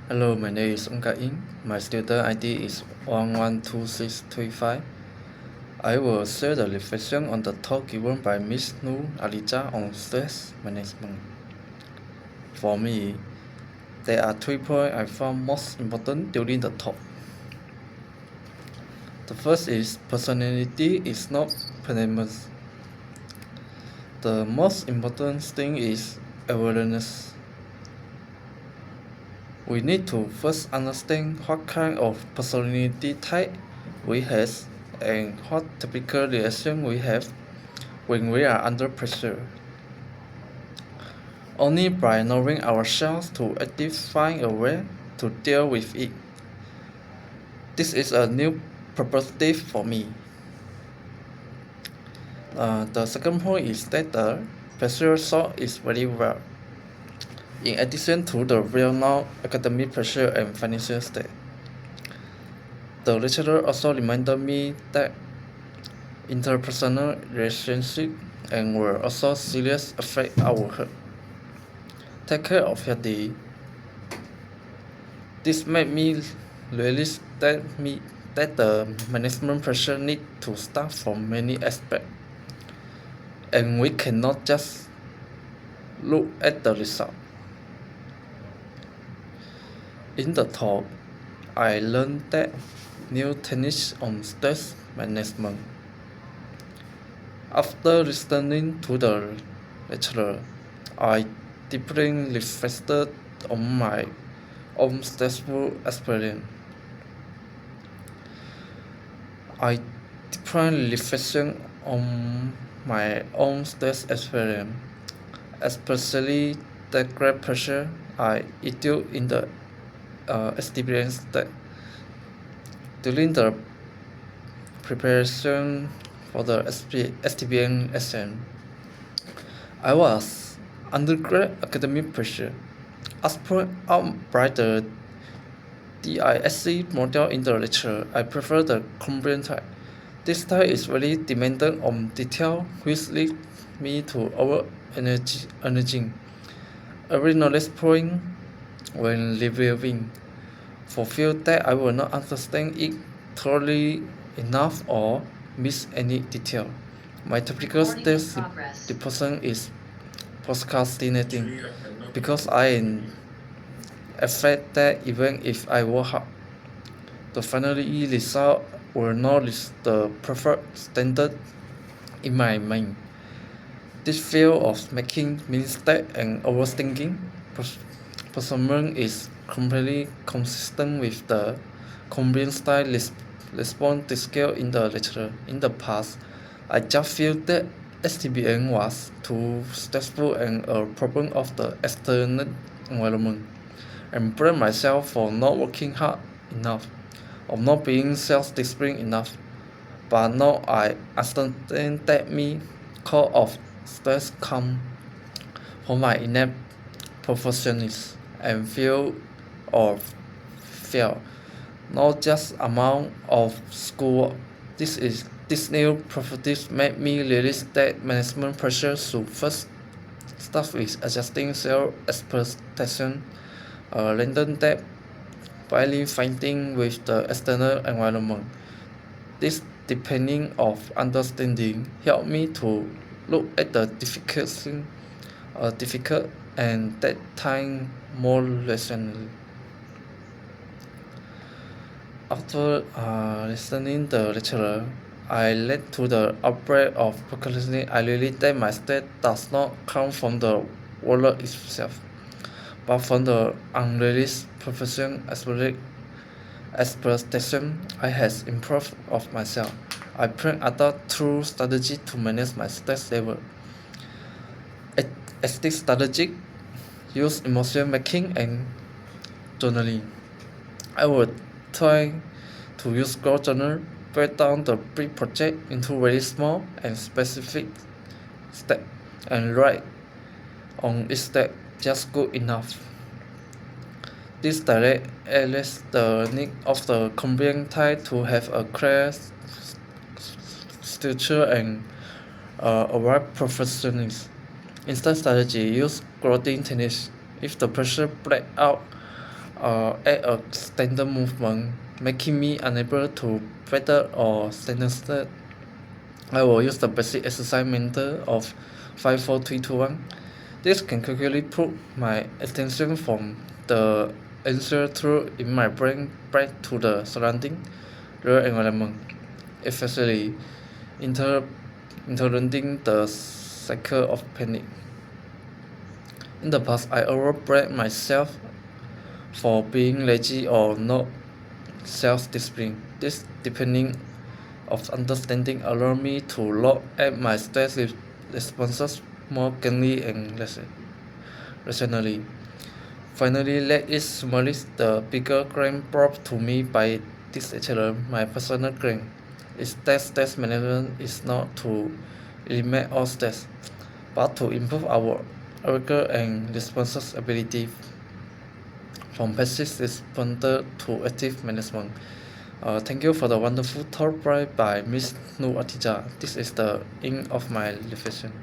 Hello, my name is Ongka Ing. My student ID is 112635. I will share the reflection on the talk given by Ms. Nur Alija on stress management. For me, there are 3 points I found most important during the talk. The first is personality is not permanent. The most important thing is awareness. We need to first understand what kind of personality type we have and what typical reaction we have when we are under pressure. Only by knowing ourselves to actively find a way to deal with it. This is a new perspective for me. The second point is that the pressure solved is very well. In addition to the well-known academic pressure and financial state, the lecturer also reminded me that interpersonal relationships and will also seriously affect our health. Take care of healthy. This made me realize that the management pressure need to start from many aspects, and we cannot just look at the result. In the talk, I learned that new techniques on stress management. After listening to the lecturer, I deeply reflected on my own stressful experience. I deeply reflected on my own stress experience, especially the great pressure I endured in the experience that during the preparation for the STBN exam. I was under great academic pressure. As pointed out by the DISC model in the lecture, I prefer the Columbian type. This type is very demanding on detail, which leads me to over energy. Every knowledge point when reviewing, for fear that I will not understand it thoroughly enough or miss any detail. My typical stage depression is procrastinating because I am afraid that even if I work hard, the final result will not reach the perfect standard in my mind. This fear of making mistakes and overthinking performance is completely consistent with the Columbian style response to skill in the lecture. In the past, I just feel that STBN was too stressful and a problem of the external environment, and blame myself for not working hard enough, or not being self-disciplined enough. But now I understand that me cause of stress come from my innate perfectionism and fear of fail, not just amount of schoolwork. This new perspective made me realize that management pressure should first start with adjusting self expectation, rather than finally fighting with the external environment. This deepening of understanding helped me to look at the difficult and that time more rationally. After listening the lecturer, I led to the outbreak of procrastination. I realized that my state does not come from the world itself, but from the unrealized profession expectation I has improved of myself. I plan adopt through strategy to manage my stress level. As this strategy use emotion making and journaling. I would try to use Google Journal, break down the big project into very small and specific steps, and write on each step just good enough. This direct addresses the need of the Columbian type to have a clear structure and avoid perfectionism. Instant strategy use growing techniques. If the pressure break out at a standard movement, making me unable to better or stand. I will use the basic exercise method of 5 4 3 2 1. This can quickly put my attention from the answer through in my brain back to the surrounding real environment, especially interrupting the cycle of panic. In the past, I overbreak myself for being lazy or not self-discipline. This depending of understanding allowed me to look at my stress responses more keenly and rationally. Finally, let it smallest the bigger gain brought to me by this lecturer, my personal gain is that stress management is not to eliminate all stress, but to improve our rigor and responses ability from passive responder to active management. Thank you for the wonderful talk by Miss Nu Atija. This is the end of my reflection.